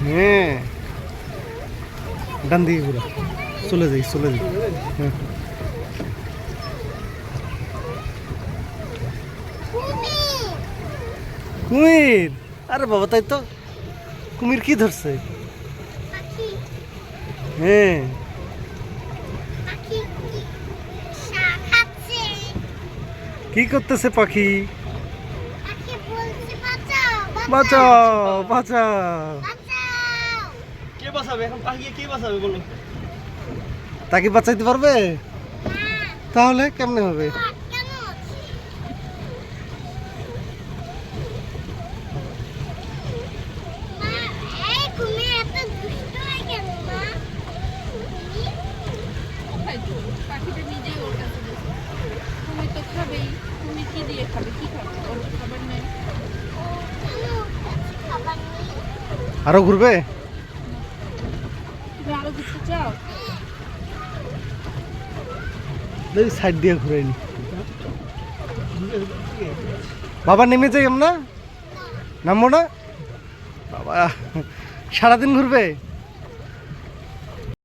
হ্যাঁ, ডান দিকে ঘুরা, চলে যাই হ্যাঁ। কুমির? আরে বাবা, তাই তো। কুমির কি ধরছে? হ্যাঁ, কি করতেছে পাখি? বাঁচাও, বাঁচাও। কে বাঁচাবে এখন? পাখিকে কে বাঁচাবে বলো? তাকে বাঁচাইতে পারবে? তাহলে কেমনে হবে? পাখিটা নিজেই ওর কাছে গেছে। কুমির তো খাবেই। কুমির কি দিয়ে খাবে? কি খাবে? ওর তো খাবার নেই। আরো ঘুরবে? তুমি আরো ঘুরতে চাও? দেখি সাইড দিয়ে ঘুরে নি। বাবা নেমে যাই আমরা, নামবো না বাবা? সারাদিন ঘুরবে?